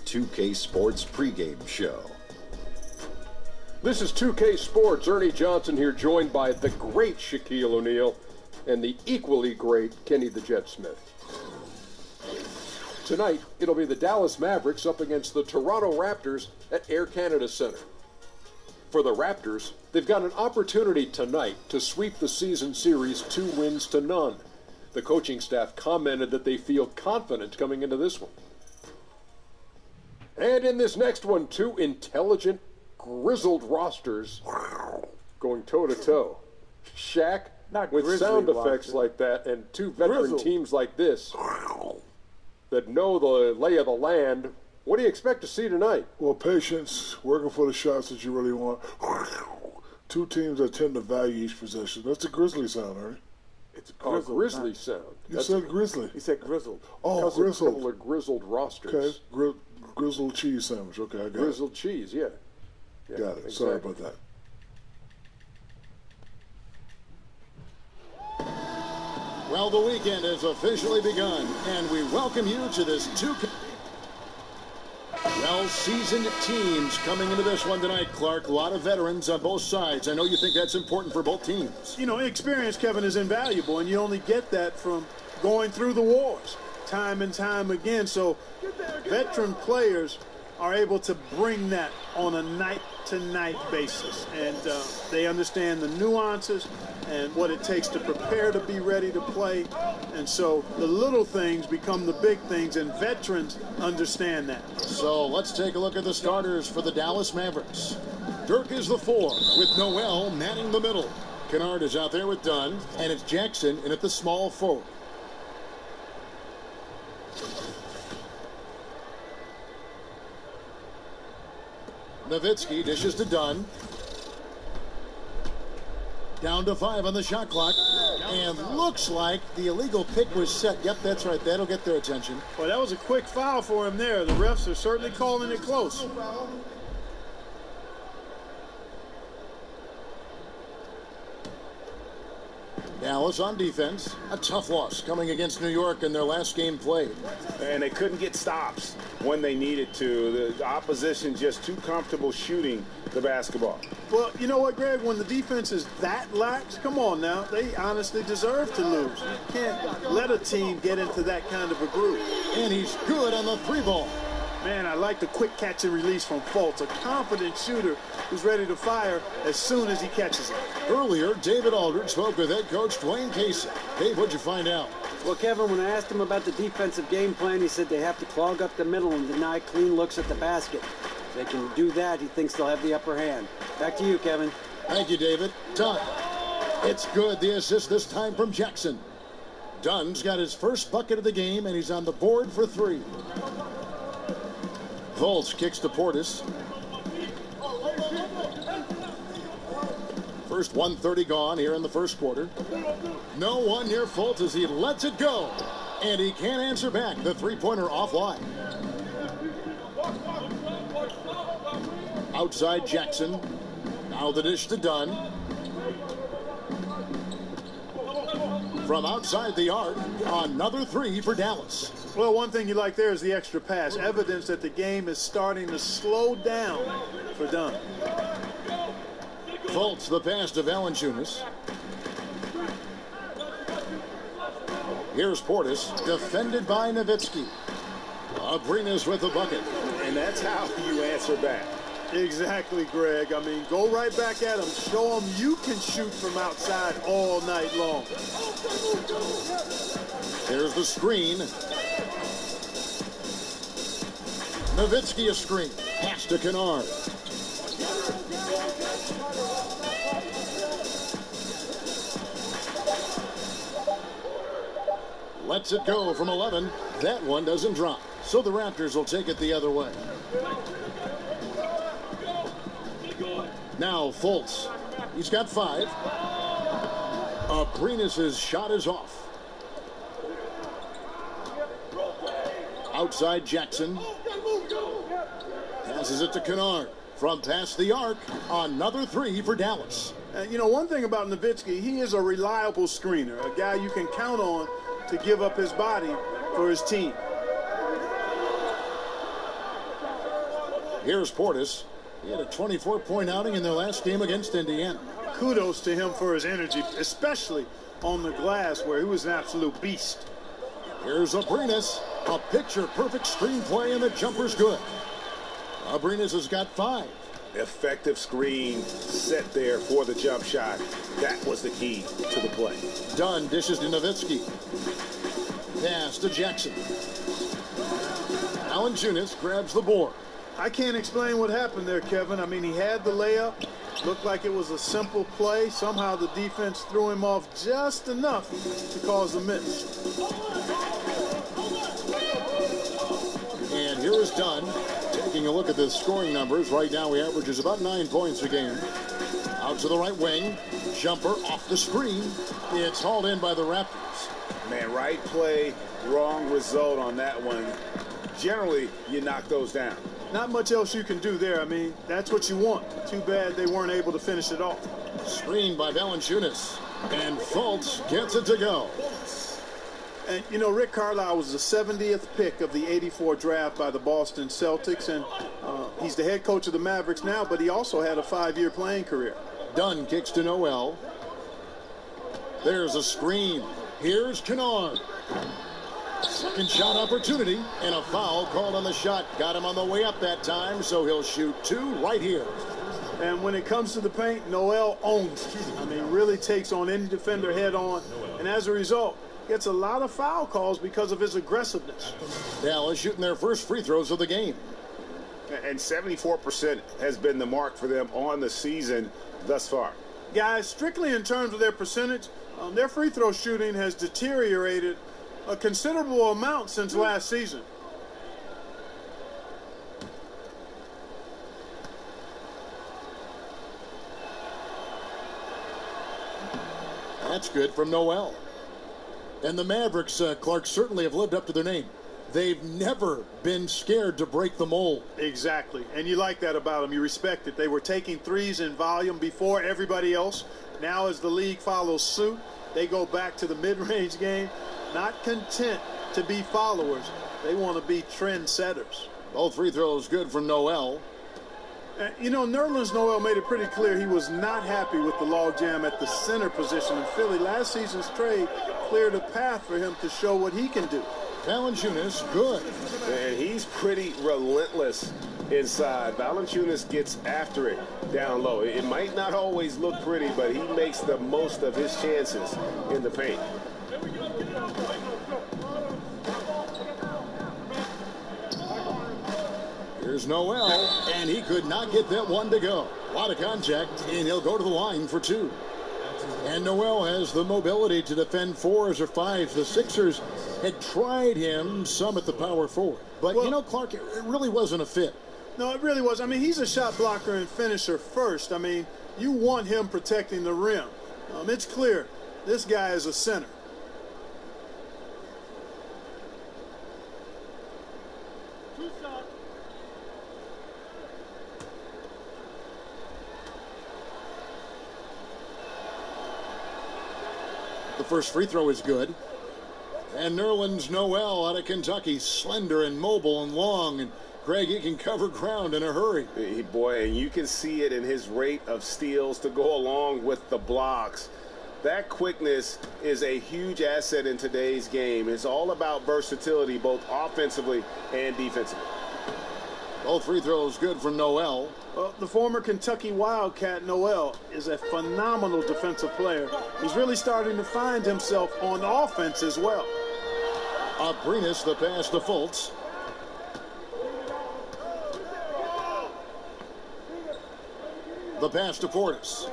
2K Sports pregame show. This is 2K Sports. Ernie Johnson here, joined by the great Shaquille O'Neal and the equally great Kenny the Jet Smith. Tonight, it'll be the Dallas Mavericks up against the Toronto Raptors at Air Canada Center. For the Raptors, they've got an opportunity tonight to sweep the season series 2-0. The coaching staff commented that they feel confident coming into this one. And in this next one, two intelligent, grizzled rosters going toe-to-toe. Shaq, with sound effects like that, and two veteran teams like this that know the lay of the land. What do you expect to see tonight? Well, patience, working for the shots that you really want. Two teams that tend to value each possession. That's a Grizzly sound, Ernie. It's a grizzly sound. You said Grizzly. He said grizzled. Oh, grizzled. A couple of grizzled rosters. Okay, grizzled cheese sandwich. Okay, I got it. Grizzled cheese, yeah. Got it. Exactly. Sorry about that. Well, the weekend has officially begun, and we welcome you to this 2K. Well-seasoned teams coming into this one tonight, Clark. A lot of veterans on both sides. I know you think that's important for both teams. You know, experience, Kevin, is invaluable, and you only get that from going through the wars time and time again. So veteran players are able to bring that on a night-to-night basis, and they understand the nuances and what it takes to prepare to be ready to play. And so the little things become the big things, and veterans understand that. So let's take a look at the starters for the Dallas Mavericks. Dirk is the 4, with Noel manning the middle. Kennard is out there with Dunn, and it's Jackson in at the small forward. Nowitzki dishes to Dunn. Down to 5 on the shot clock. And looks like the illegal pick was set. Yep, that's right. That'll get their attention. Well, that was a quick foul for him there. The refs are certainly calling it close. Dallas on defense. A tough loss coming against New York in their last game played. And they couldn't get stops when they needed to. The opposition just too comfortable shooting the basketball. Well, you know what, Greg? When the defense is that lax, come on now. They honestly deserve to lose. You can't let a team get into that kind of a groove. And he's good on the 3-ball. Man, I like the quick catch and release from Fultz, a confident shooter who's ready to fire as soon as he catches it. Earlier, David Aldridge spoke with head coach Dwayne Casey. Dave, what'd you find out? Well, Kevin, when I asked him about the defensive game plan, he said they have to clog up the middle and deny clean looks at the basket. If they can do that, he thinks they'll have the upper hand. Back to you, Kevin. Thank you, David. Dunn. It's good. The assist this time from Jackson. Dunn's got his first bucket of the game, and he's on the board for 3. Fultz kicks to Portis. First 1:30 gone here in the first quarter. No one near Fultz as he lets it go. And he can't answer back. The three-pointer offline. Outside Jackson. Now the dish to Dunn. From outside the arc, another 3 for Dallas. Well, one thing you like there is the extra pass. Evidence that the game is starting to slow down for Dunn. Fultz the pass to Valanciunas. Here's Portis, defended by Nowitzki. Abrinas with the bucket. And that's how you answer back. Exactly, Greg. I mean, go right back at him. Show him you can shoot from outside all night long. There's the screen. Nowitzki a screen. Pass to Kennard. Lets it go from 11. That one doesn't drop. So the Raptors will take it the other way. Now Fultz. He's got 5. Abrinas' shot is off. Outside Jackson. Passes it to Kennard. From past the arc, another 3 for Dallas. You know, one thing about Nowitzki, he is a reliable screener, a guy you can count on to give up his body for his team. Here's Portis. He had a 24-point outing in their last game against Indiana. Kudos to him for his energy, especially on the glass where he was an absolute beast. Here's Abrinas. A picture-perfect screenplay, and the jumper's good. Abrinas has got 5. Effective screen set there for the jump shot. That was the key to the play. Dunn dishes to Nowitzki. Pass to Jackson. Valanciunas grabs the board. I can't explain what happened there, Kevin. I mean, he had the layup. Looked like it was a simple play. Somehow the defense threw him off just enough to cause a miss. And here is Dunn. Taking a look at the scoring numbers. Right now he averages about 9 points a game. Out to the right wing. Jumper off the screen. It's hauled in by the Raptors. Man, right play, wrong result on that one. Generally, you knock those down. Not much else you can do there. I mean, that's what you want. Too bad they weren't able to finish it off. Screened by Valanciunas. And Fultz gets it to go. And, you know, Rick Carlisle was the 70th pick of the '84 draft by the Boston Celtics. And he's the head coach of the Mavericks now, but he also had a 5-year playing career. Dunn kicks to Noel. There's a screen. Here's Kennard. Second shot opportunity, and a foul called on the shot. Got him on the way up that time, so he'll shoot 2 right here. And when it comes to the paint, Noel owns it. I mean, really takes on any defender head on. And as a result, gets a lot of foul calls because of his aggressiveness. Dallas shooting their first free throws of the game. And 74% has been the mark for them on the season thus far. Guys, strictly in terms of their percentage, their free throw shooting has deteriorated a considerable amount since last season. That's good from Noel. And the Mavericks, Clark, certainly have lived up to their name. They've never been scared to break the mold. Exactly. And you like that about them. You respect it. They were taking threes in volume before everybody else. Now as the league follows suit, they go back to the mid-range game. Not content to be followers. They want to be trendsetters. Both free throws good from Noel. You know, Nerlens Noel made it pretty clear he was not happy with the logjam at the center position in Philly. Last season's trade cleared a path for him to show what he can do. Valanciunas, good. And he's pretty relentless inside. Valanciunas gets after it down low. It might not always look pretty, but he makes the most of his chances in the paint. Here's Noel, and he could not get that one to go. A lot of contact, and he'll go to the line for 2. And Noel has the mobility to defend 4s or 5s. The Sixers had tried him some at the power forward. But, you know, Clark, it really wasn't a fit. No, it really was. I mean, he's a shot blocker and finisher first. I mean, you want him protecting the rim. It's clear this guy is a center. The first free throw is good. And Nerlens Noel out of Kentucky, slender and mobile and long. And Greg, he can cover ground in a hurry. Boy, and you can see it in his rate of steals to go along with the blocks. That quickness is a huge asset in today's game. It's all about versatility, both offensively and defensively. Both free throws good from Noel. Well, the former Kentucky Wildcat Noel is a phenomenal defensive player. He's really starting to find himself on offense as well. Abrinas, the pass to Fultz. The pass to Portis.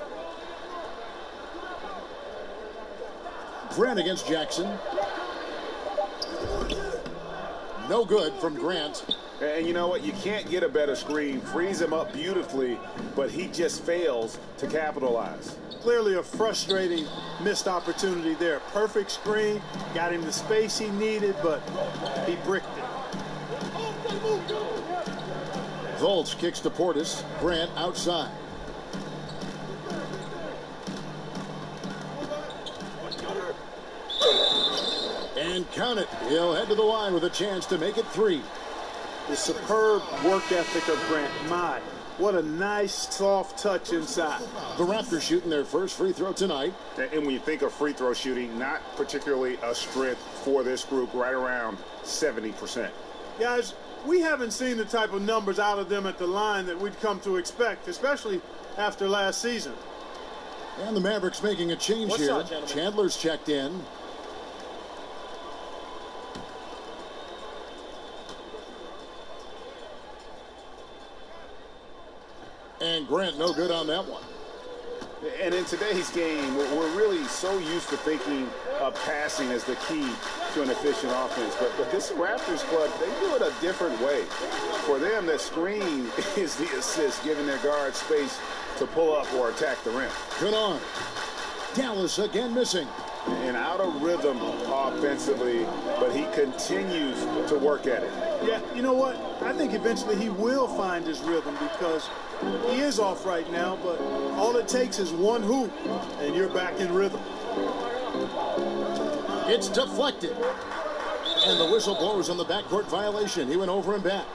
Grant against Jackson. No good from Grant. And you know what? You can't get a better screen. Frees him up beautifully, but he just fails to capitalize. Clearly a frustrating missed opportunity there. Perfect screen, got him the space he needed, but he bricked it. Fultz kicks to Portis. Grant outside. And count it. He'll head to the line with a chance to make it 3. the superb work ethic of Grant. My, what a nice, soft touch inside. The Raptors shooting their first free throw tonight. And when you think of free throw shooting, not particularly a strength for this group, right around 70%. Guys, we haven't seen the type of numbers out of them at the line that we'd come to expect, especially after last season. And the Mavericks making a change here. Chandler's checked in. And Grant no good on that one. And in today's game, we're really so used to thinking of passing as the key to an efficient offense. But this Raptors club, they do it a different way. For them, the screen is the assist, giving their guards space to pull up or attack the rim. Good on. Dallas again missing. And out of rhythm offensively, but he continues to work at it. Yeah, you know what? I think eventually he will find his rhythm because he is off right now, but all it takes is one hoop, and you're back in rhythm. It's deflected. And the whistle blows on the backcourt violation. He went over and back.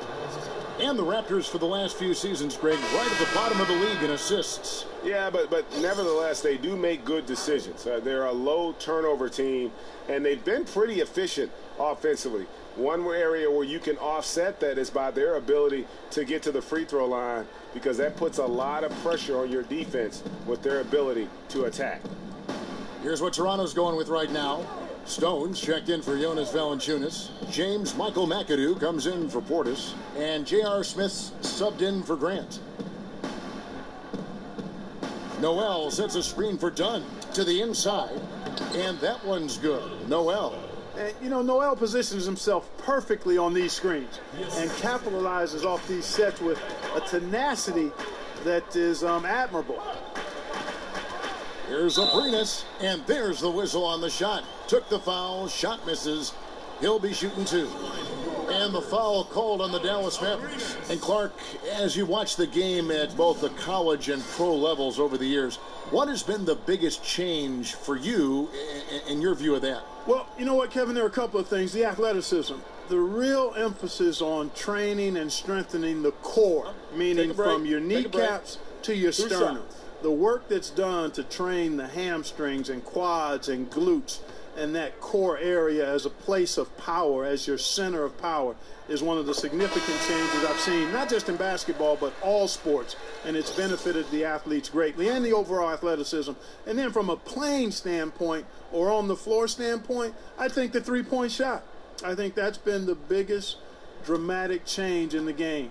And the Raptors for the last few seasons, Greg, right at the bottom of the league in assists. Yeah, but nevertheless, they do make good decisions. They're a low turnover team, and they've been pretty efficient offensively. One area where you can offset that is by their ability to get to the free throw line, because that puts a lot of pressure on your defense with their ability to attack. Here's what Toronto's going with right now. Stones checked in for Jonas Valanciunas. James Michael McAdoo comes in for Portis. And J.R. Smith subbed in for Grant. Noel sets a screen for Dunn to the inside. And that one's good. Noel. And, you know, Noel positions himself perfectly on these screens and capitalizes off these sets with a tenacity that is admirable. Here's Abrinas, and there's the whistle on the shot. Took the foul, shot misses. He'll be shooting two. And the foul called on the Dallas Mavericks. And Clark, as you watch the game at both the college and pro levels over the years, what has been the biggest change for you in your view of that? Well, you know what, Kevin, there are a couple of things. The athleticism, the real emphasis on training and strengthening the core, meaning from your kneecaps to your sternum. The work that's done to train the hamstrings and quads and glutes and that core area as a place of power, as your center of power, is one of the significant changes I've seen, not just in basketball, but all sports. And it's benefited the athletes greatly and the overall athleticism. And then from a playing standpoint or on the floor standpoint, I think the three-point shot. I think that's been the biggest dramatic change in the game.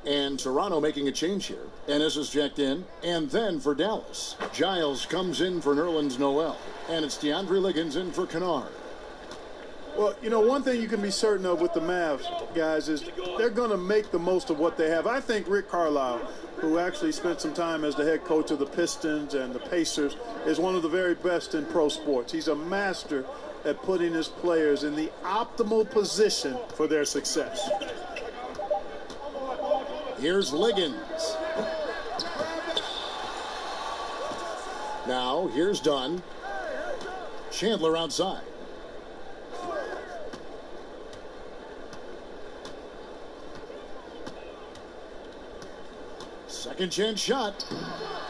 And Toronto making a change here. Ennis is checked in. And then for Dallas, Giles comes in for Nerlens Noel. And it's DeAndre Liggins in for Kennard. Well, you know, one thing you can be certain of with the Mavs, guys, is they're going to make the most of what they have. I think Rick Carlisle, who actually spent some time as the head coach of the Pistons and the Pacers, is one of the very best in pro sports. He's a master at putting his players in the optimal position for their success. Here's Liggins. Now, here's Dunn. Chandler outside. Second chance shot.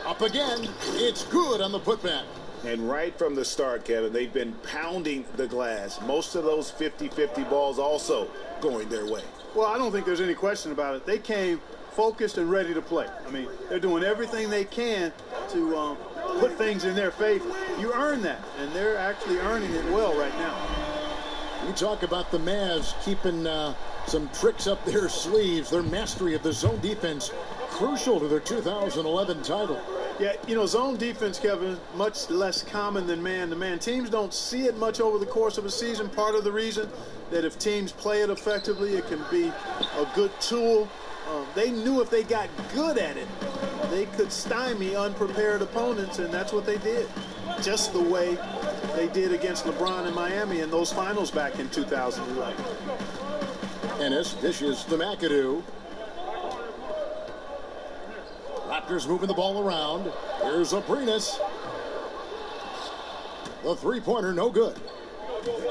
Up again. It's good on the putback. And right from the start, Kevin, they've been pounding the glass. Most of those 50-50 balls also going their way. Well, I don't think there's any question about it. They came focused and ready to play. I mean, they're doing everything they can to put things in their favor. You earn that, and they're actually earning it well right now. You talk about the Mavs keeping some tricks up their sleeves. Their mastery of the zone defense, crucial to their 2011 title. Yeah, you know, zone defense, Kevin, much less common than man-to-man. Teams don't see it much over the course of a season. Part of the reason that if teams play it effectively, it can be a good tool. They knew if they got good at it, they could stymie unprepared opponents, and that's what they did. Just the way they did against LeBron in Miami in those finals back in 2011. Ennis dishes to McAdoo. Raptors moving the ball around. Here's Abrinas. The three-pointer no good.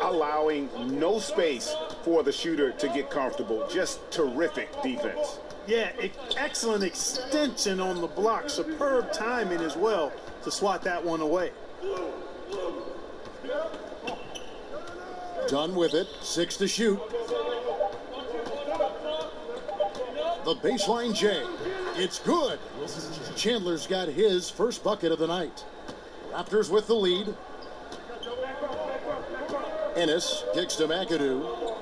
Allowing no space for the shooter to get comfortable. Just terrific defense. Yeah, excellent extension on the block. Superb timing as well to swat that one away. Done with it. 6 to shoot. The baseline J. It's good. Chandler's got his first bucket of the night. Raptors with the lead. Ennis kicks to McAdoo.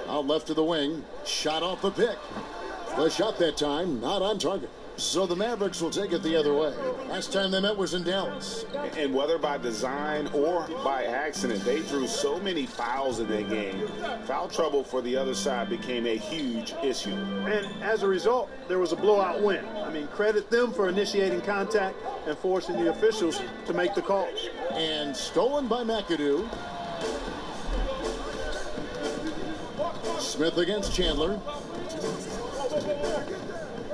Out left to the wing. Shot off the pick. The shot that time not on target. So the Mavericks will take it the other way. Last time they met was in Dallas. And whether by design or by accident, they drew so many fouls in that game. Foul trouble for the other side became a huge issue. And as a result, there was a blowout win. I mean, credit them for initiating contact and forcing the officials to make the calls. And stolen by McAdoo. Smith against Chandler.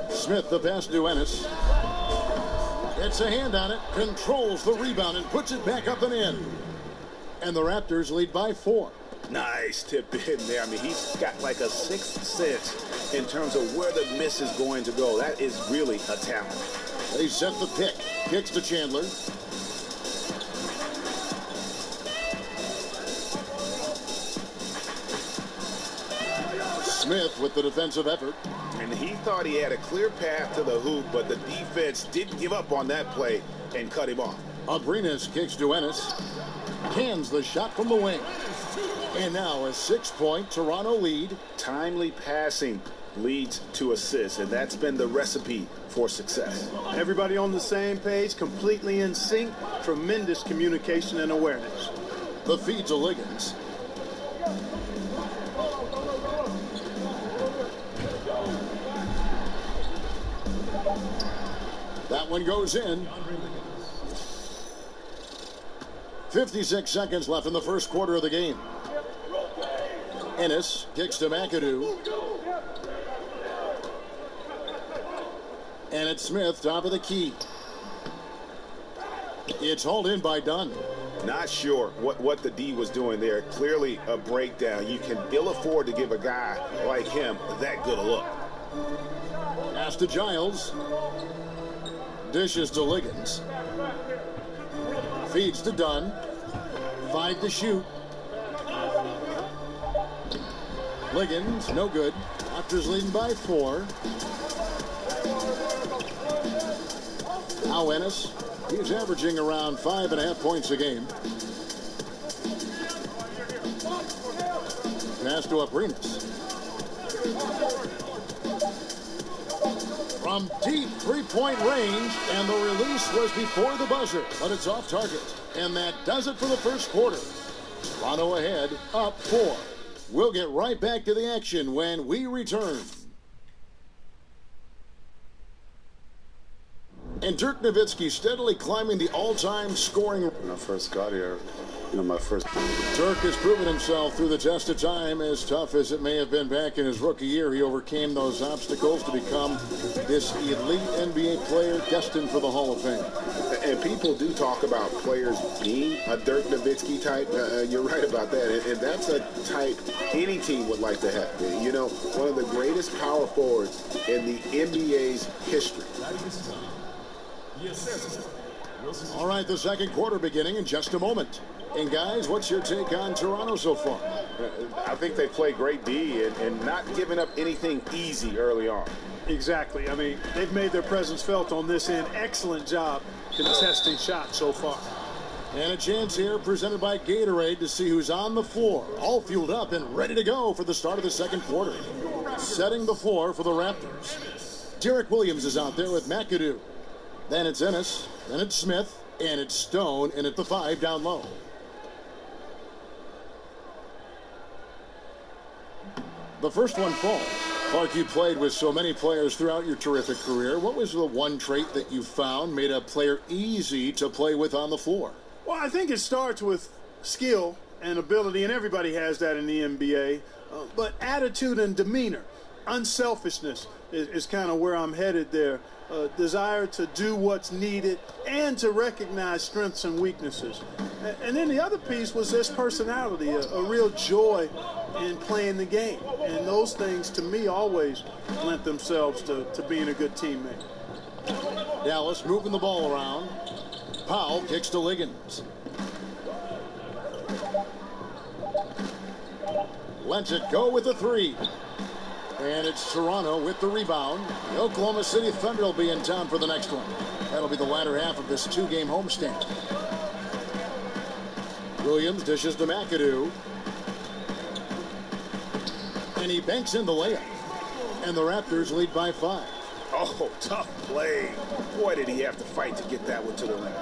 Smith, the pass to Ennis. Gets a hand on it, controls the rebound, and puts it back up and in. And the Raptors lead by 4. Nice tip in there. I mean, he's got like a sixth sense in terms of where the miss is going to go. That is really a talent. They set the pick. Kicks to Chandler. Smith with the defensive effort. And he thought he had a clear path to the hoop, but the defense didn't give up on that play and cut him off. Abrinas kicks to Ennis. Cans the shot from the wing. And now a 6-point Toronto lead. Timely passing leads to assists, and that's been the recipe for success. Everybody on the same page, completely in sync. Tremendous communication and awareness. The feed to Liggins. That one goes in. 56 seconds left in the first quarter of the game. Ennis kicks to McAdoo. And it's Smith, top of the key. It's hauled in by Dunn. Not sure what the D was doing there. Clearly a breakdown. You can ill afford to give a guy like him that good a look. Pass to Giles. Dishes to Liggins. Feeds to Dunn. 5 to shoot. Liggins, no good. Raptors leading by 4. Now Ennis. He's averaging around 5.5 points a game. Pass to Abrinas. From deep three-point range, and the release was before the buzzer, but it's off target. And that does it for the first quarter. Toronto ahead, up 4. We'll get right back to the action when we return. And Dirk Nowitzki steadily climbing the all-time scoring. When I first got here, my first. Dirk has proven himself through the test of time. As tough as it may have been back in his rookie year, he overcame those obstacles to become this elite NBA player destined for the Hall of Fame. And people do talk about players being a Dirk Nowitzki type. You're right about that. And that's a type any team would like to have. One of the greatest power forwards in the NBA's history. All right, the second quarter beginning in just a moment. And guys, what's your take on Toronto so far? I think they play great D and not giving up anything easy early on. Exactly. I mean, they've made their presence felt on this end. Excellent job contesting shots so far. And a chance here presented by Gatorade to see who's on the floor. All fueled up and ready to go for the start of the second quarter. Setting the floor for the Raptors. Derek Williams is out there with McAdoo. Then it's Ennis. Then it's Smith. And it's Stone. And at the 5 down low. The first one falls. Clark, you played with so many players throughout your terrific career. What was the one trait that you found made a player easy to play with on the floor? Well, I think it starts with skill and ability, and everybody has that in the NBA. But attitude and demeanor. unselfishness is kind of where I'm headed there. Desire to do what's needed and to recognize strengths and weaknesses. And then the other piece was his personality, a real joy in playing the game. And those things, to me, always lent themselves to being a good teammate. Dallas moving the ball around. Powell kicks to Liggins. Lets it go with the three. And it's Toronto with the rebound. The Oklahoma City Thunder will be in town for the next one. That'll be the latter half of this two-game homestand. Williams dishes to McAdoo. And he banks in the layup. And the Raptors lead by 5. Oh, tough play. Boy, did he have to fight to get that one to the rim.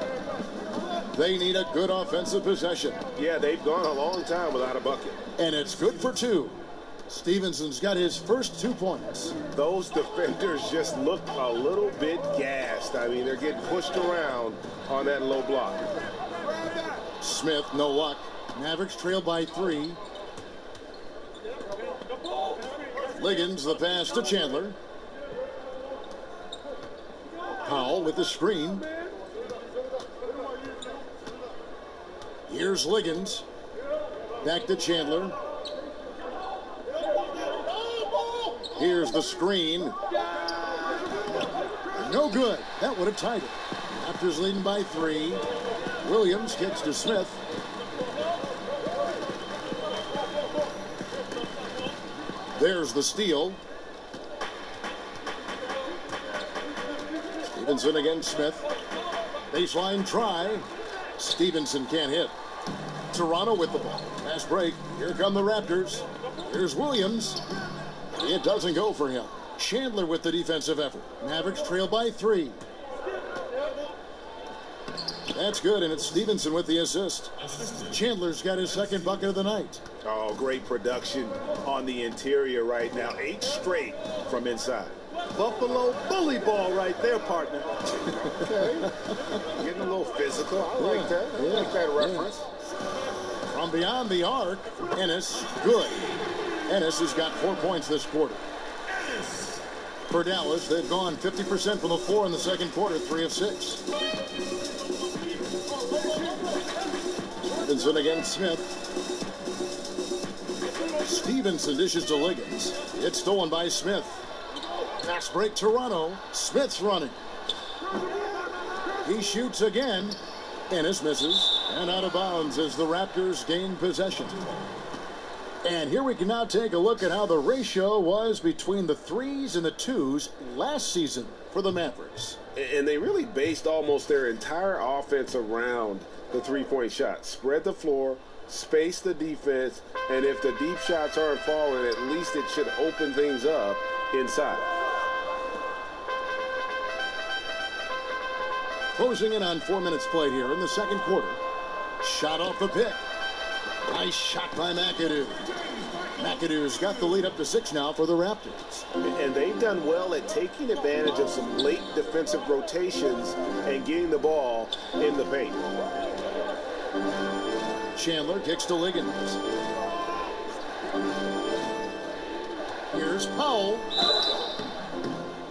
They need a good offensive possession. Yeah, they've gone a long time without a bucket. And it's good for 2. Stevenson's got his first 2 points. Those defenders just look a little bit gassed. I mean, they're getting pushed around on that low block. Smith, no luck. Mavericks trail by 3. Liggins, the pass to Chandler. Powell with the screen. Here's Liggins. Back to Chandler. Here's the screen. No good. That would have tied it. Raptors leading by 3. Williams kicks to Smith. There's the steal. Stevenson against Smith. Baseline try. Stevenson can't hit. Toronto with the ball. Fast break. Here come the Raptors. Here's Williams. It doesn't go for him. Chandler with the defensive effort. Mavericks trail by 3. That's good, and it's Stevenson with the assist. Chandler's got his second bucket of the night. Oh, great production on the interior right now. 8 straight from inside. Buffalo bully ball right there, partner. Okay. Getting a little physical. I like that. I like that reference. From beyond the arc, Ennis, good. Ennis has got 4 points this quarter. For Dallas, they've gone 50% from the floor in the second quarter, 3 of 6. Stevenson against Smith. Stevenson dishes to Liggins. It's stolen by Smith. Fast break, Toronto. Smith's running. He shoots again. Ennis misses. And out of bounds as the Raptors gain possession. And here we can now take a look at how the ratio was between the 3s and the 2s last season for the Mavericks. And they really based almost their entire offense around the three-point shot. Spread the floor, space the defense, and if the deep shots aren't falling, at least it should open things up inside. Closing in on 4 minutes played here in the second quarter. Shot off the pick. Nice shot by McAdoo. McAdoo's got the lead up to 6 now for the Raptors. And they've done well at taking advantage of some late defensive rotations and getting the ball in the paint. Chandler kicks to Liggins. Here's Powell.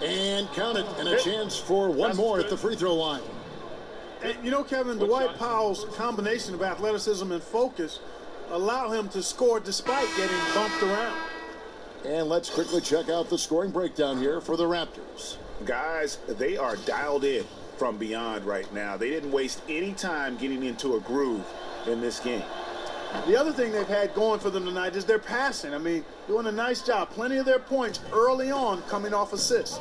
And count it. And a chance for one more at the free throw line. And you know, Kevin, Dwight Powell's combination of athleticism and focus allow him to score despite getting bumped around. And let's quickly check out the scoring breakdown here for the Raptors. Guys, they are dialed in from beyond right now. They didn't waste any time getting into a groove in this game. The other thing they've had going for them tonight is their passing. I mean, doing a nice job. Plenty of their points early on coming off assists.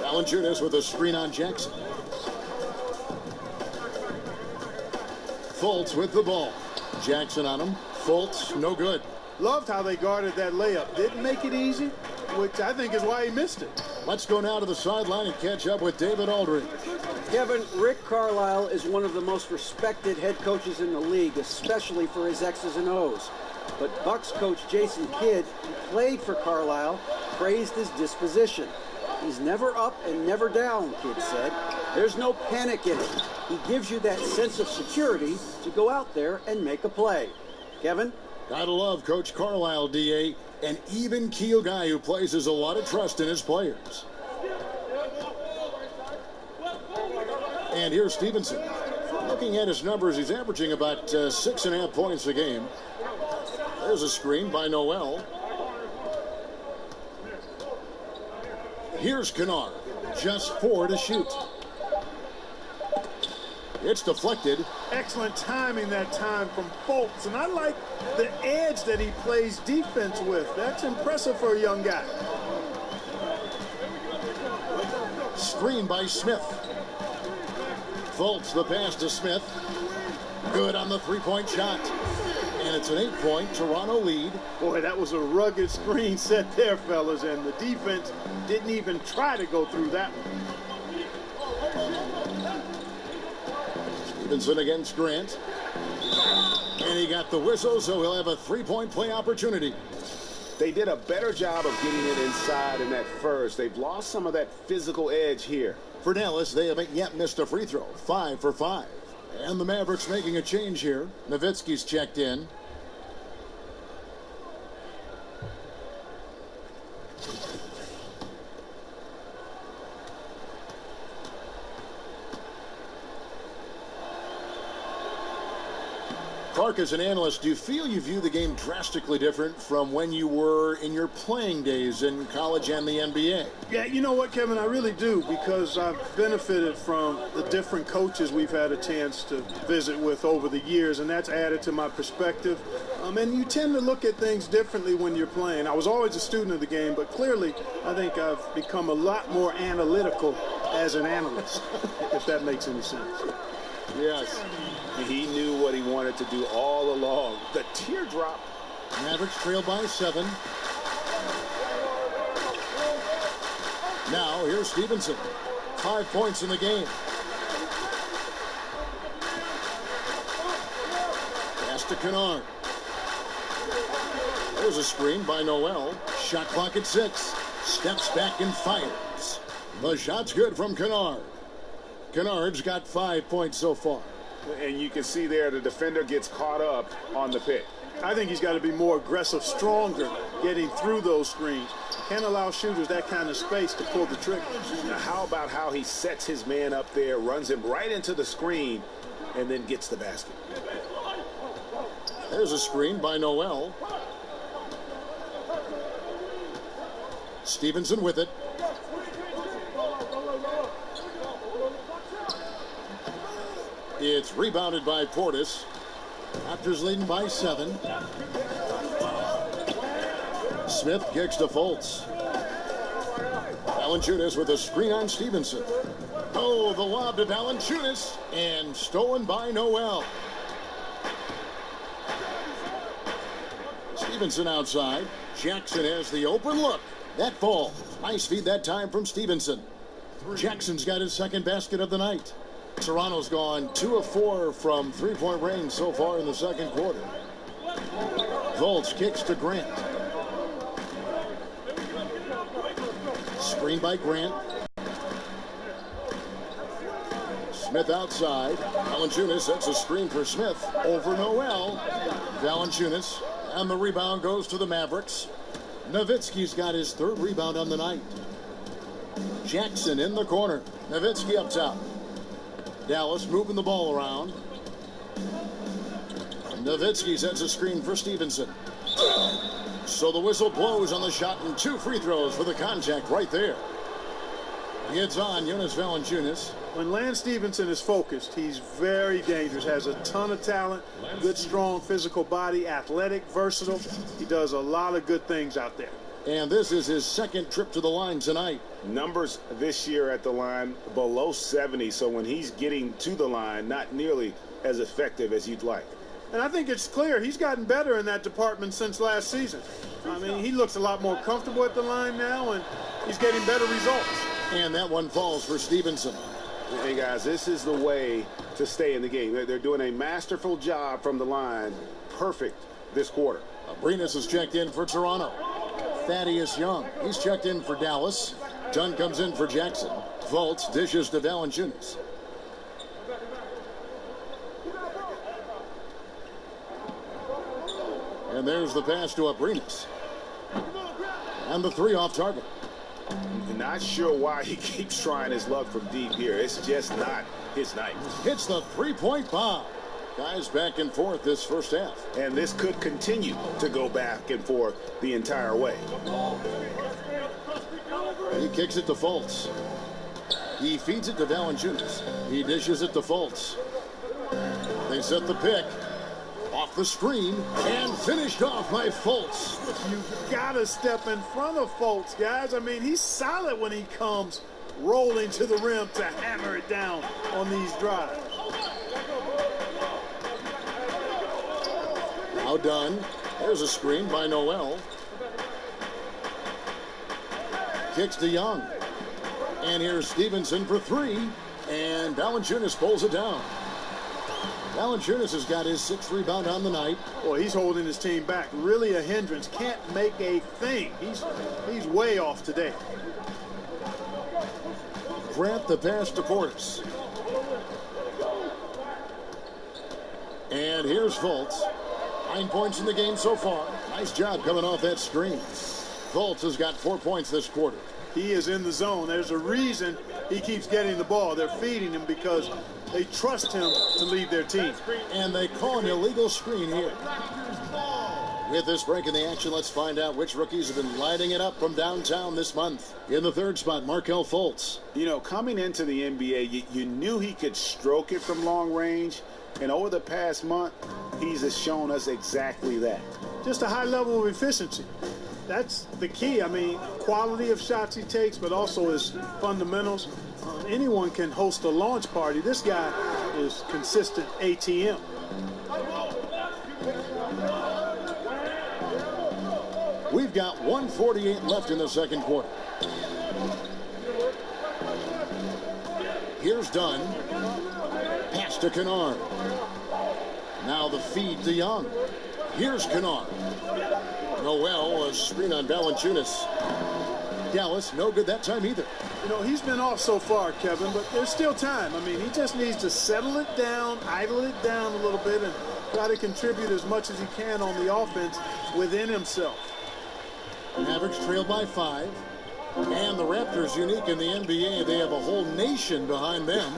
Valanciunas with a screen on Jackson. Fultz with the ball. Jackson on him. Fultz, no good. Loved how they guarded that layup. Didn't make it easy, which I think is why he missed it. Let's go now to the sideline and catch up with David Aldridge. Kevin, Rick Carlisle is one of the most respected head coaches in the league, especially for his X's and O's. But Bucks coach Jason Kidd, who played for Carlisle, praised his disposition. He's never up and never down, Kidd said. There's no panic in it. He gives you that sense of security to go out there and make a play. Kevin? Gotta love Coach Carlisle, D.A. An even-keel guy who places a lot of trust in his players. And here's Stevenson. Looking at his numbers, he's averaging about 6.5 points a game. There's a screen by Noel. Here's Kennard. Just 4 to shoot. It's deflected. Excellent timing that time from Fultz. And I like the edge that he plays defense with. That's impressive for a young guy. Screen by Smith. Fultz the pass to Smith. Good on the three-point shot. And it's an 8-point Toronto lead. Boy, that was a rugged screen set there, fellas. And the defense didn't even try to go through that one. Stevenson against Grant. And he got the whistle, so he'll have a three-point play opportunity. They did a better job of getting it inside in that first. They've lost some of that physical edge here. For Dallas, they haven't yet missed a free throw. 5 for 5. And the Mavericks making a change here. Nowitzki's checked in. Clark, as an analyst, do you feel you view the game drastically different from when you were in your playing days in college and the NBA? Yeah, you know what, Kevin, I really do, because I've benefited from the different coaches we've had a chance to visit with over the years, and that's added to my perspective. And you tend to look at things differently when you're playing. I was always a student of the game, but clearly I think I've become a lot more analytical as an analyst, if that makes any sense. Yes. He knew what he wanted to do all along. The teardrop. Mavericks trail by 7. Now, here's Stevenson. 5 points in the game. Pass to Kennard. There's a screen by Noel. Shot clock at 6. Steps back and fires. The shot's good from Kennard. Kennard's got 5 points so far. And you can see there the defender gets caught up on the pick. I think he's got to be more aggressive, stronger, getting through those screens. Can't allow shooters that kind of space to pull the trigger. Now, how about how he sets his man up there, runs him right into the screen, and then gets the basket? There's a screen by Noel. Stevenson with it. It's rebounded by Portis. Raptors leading by 7. Smith kicks to Fultz. Valanciunas with a screen on Stevenson. Oh, the lob to Valanciunas, and stolen by Noel. Stevenson outside. Jackson has the open look. That falls. Nice feed that time from Stevenson. Jackson's got his second basket of the night. Toronto's gone 2 of 4 from three-point range so far in the second quarter. Fultz kicks to Grant. Screen by Grant. Smith outside. Valanciunas sets a screen for Smith over Noel. Valanciunas, and the rebound goes to the Mavericks. Nowitzki's got his 3rd rebound on the night. Jackson in the corner. Nowitzki up top. Dallas moving the ball around. Nowitzki sets a screen for Stevenson. So the whistle blows on the shot, and 2 free throws for the contact right there. It's on Jonas Valanciunas. When Lance Stevenson is focused, he's very dangerous, has a ton of talent, good, strong physical body, athletic, versatile. He does a lot of good things out there. And this is his 2nd trip to the line tonight. Numbers this year at the line below 70, so when he's getting to the line, not nearly as effective as you'd like. And I think it's clear he's gotten better in that department since last season. I mean, he looks a lot more comfortable at the line now, and he's getting better results. And that one falls for Stevenson. Hey, guys, this is the way to stay in the game. They're doing a masterful job from the line. Perfect this quarter. Abrinas is checked in for Toronto. Thaddeus Young, he's checked in for Dallas. Dunn comes in for Jackson. Fultz dishes to Valanciunas. And there's the pass to Abrinas. And the three off target. Not sure why he keeps trying his luck from deep here. It's just not his night. Hits the three-point bomb. Guys back and forth this first half. And this could continue to go back and forth the entire way. He kicks it to Fultz. He feeds it to Valanciunas. He dishes it to Fultz. They set the pick. Off the screen and finished off by Fultz. You've got to step in front of Fultz, guys. I mean, he's solid when he comes rolling to the rim to hammer it down on these drives. Now done. There's a screen by Noel. Kicks to Young. And here's Stevenson for three. And Valanciunas pulls it down. Valanciunas has got his sixth rebound on the night. Boy, he's holding his team back. Really a hindrance. Can't make a thing. He's way off today. Grant the pass to Portis. And here's Fultz. 9 points in the game so far. Nice job coming off that screen. Fultz has got 4 points this quarter. He is in the zone. There's a reason he keeps getting the ball. They're feeding him because they trust him to lead their team. And they call an illegal screen here. With this break in the action, let's find out which rookies have been lighting it up from downtown this month. In the third spot, Markelle Fultz. You know, coming into the NBA, you knew he could stroke it from long range. And over the past month, he's shown us exactly that. Just a high level of efficiency. That's the key. I mean, quality of shots he takes, but also his fundamentals. Anyone can host a launch party. This guy is consistent ATM. We've got 1:48 left in the second quarter. Here's Dunn. Pass to Kennard. Now the feed to Young. Here's Kennard. Noel, a screen on Valanciunas. Dallas, no good that time either. You know, he's been off so far, Kevin, but there's still time. I mean, he just needs to settle it down, idle it down a little bit, and try to contribute as much as he can on the offense within himself. Mavericks trailed by 5. And the Raptors, unique in the NBA, they have a whole nation behind them.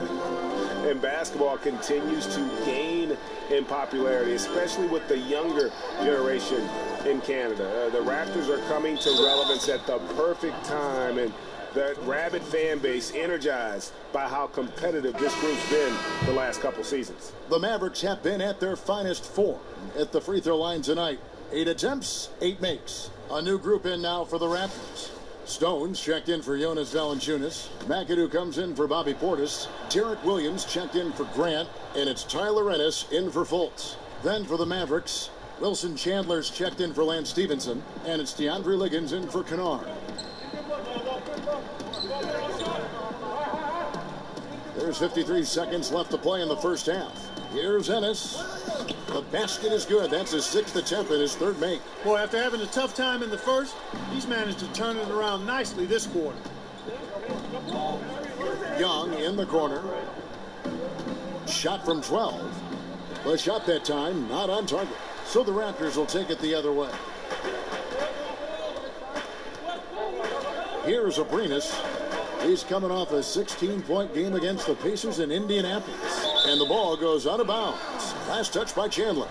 And basketball continues to gain in popularity, especially with the younger generation in Canada. The Raptors are coming to relevance at the perfect time, and the rabid fan base energized by how competitive this group's been the last couple seasons. The Mavericks have been at their finest form at the free throw line tonight. 8 attempts, 8 makes. A new group in now for the Raptors. Stones checked in for Jonas Valanciunas. McAdoo comes in for Bobby Portis. Derek Williams checked in for Grant. And it's Tyler Ennis in for Fultz. Then for the Mavericks, Wilson Chandler's checked in for Lance Stevenson. And it's DeAndre Liggins in for Kennard. There's 53 seconds left to play in the first half. Here's Ennis. The basket is good. That's his 6th attempt and his 3rd make. Boy, after having a tough time in the first, he's managed to turn it around nicely this quarter. Young in the corner. Shot from 12. The shot that time not on target. So the Raptors will take it the other way. Here's Abrinas. He's coming off a 16-point game against the Pacers in Indianapolis. And the ball goes out of bounds. Last touch by Chandler.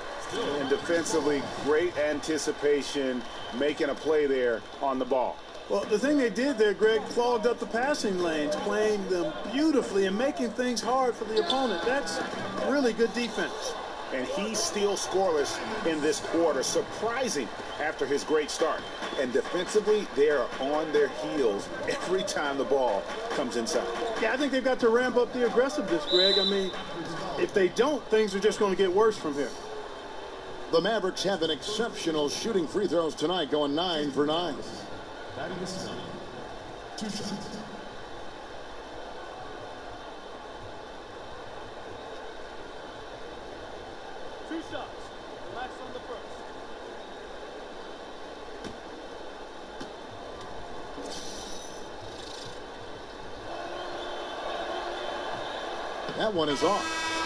And defensively, great anticipation, making a play there on the ball. Well, the thing they did there, Greg, clogged up the passing lanes, playing them beautifully and making things hard for the opponent. That's really good defense. And he's still scoreless in this quarter, surprising after his great start. And defensively, they are on their heels every time the ball comes inside. Yeah, I think they've got to ramp up the aggressiveness, Greg. I mean, if they don't, things are just going to get worse from here. The Mavericks have an exceptional shooting free throws tonight, going 9 for 9. Batting this time, 2 shots. Relax on the first. That one is off.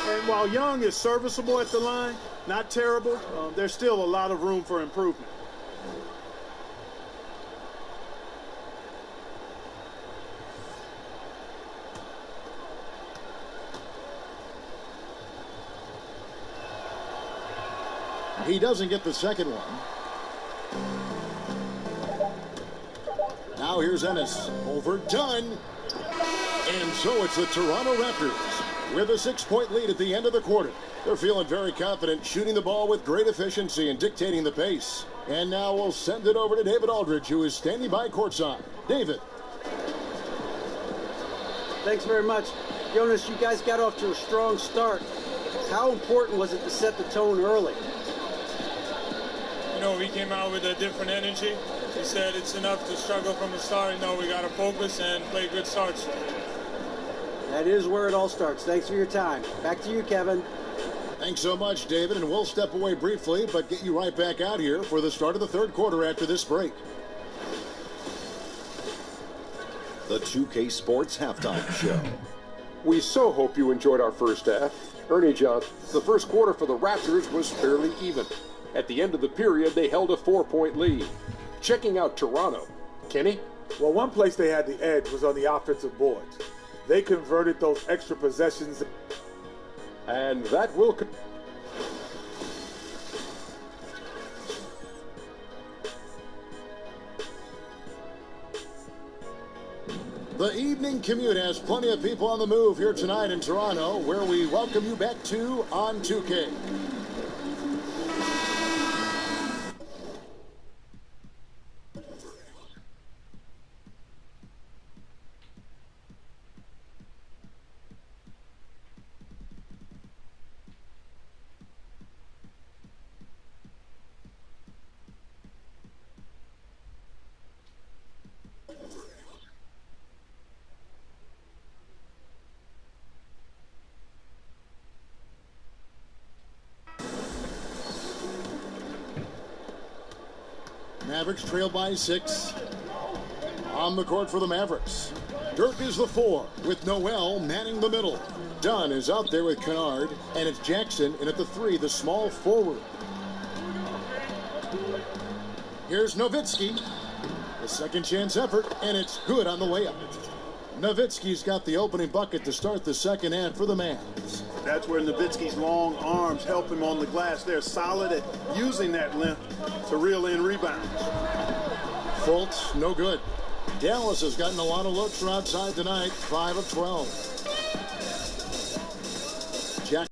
And while Young is serviceable at the line, not terrible, there's still a lot of room for improvement. He doesn't get the second one. Now here's Ennis. Overdone. And so it's the Toronto Raptors with a 6-point lead at the end of the quarter. They're feeling very confident, shooting the ball with great efficiency and dictating the pace. And now we'll send it over to David Aldridge, who is standing by courtside. David. Thanks very much. Jonas, you guys got off to a strong start. How important was it to set the tone early? You know, we came out with a different energy. He said it's enough to struggle from the start. You know, we got to focus and play good starts. That is where it all starts. Thanks for your time. Back to you, Kevin. Thanks so much, David, and we'll step away briefly, but get you right back out here for the start of the third quarter after this break. The 2K Sports Halftime Show. We so hope you enjoyed our first half. Ernie Johnson, the first quarter for the Raptors was fairly even. At the end of the period, they held a 4-point lead. Checking out Toronto. Kenny? Well, one place they had the edge was on the offensive boards. They converted those extra possessions. And that will... The evening commute has plenty of people on the move here tonight in Toronto, where we welcome you back to On 2K. Mavericks trail by 6. On the court for the Mavericks. Dirk is the 4 with Noel manning the middle. Dunn is out there with Kennard, and it's Jackson in at the 3, the small forward. Here's Nowitzki. A second chance effort, and it's good on the layup. Nowitzki's got the opening bucket to start the second half for the Mavs. That's where Nowitzki's long arms help him on the glass. They're solid at using that length to reel in rebounds. Fultz, no good. Dallas has gotten a lot of looks from outside tonight, 5 of 12.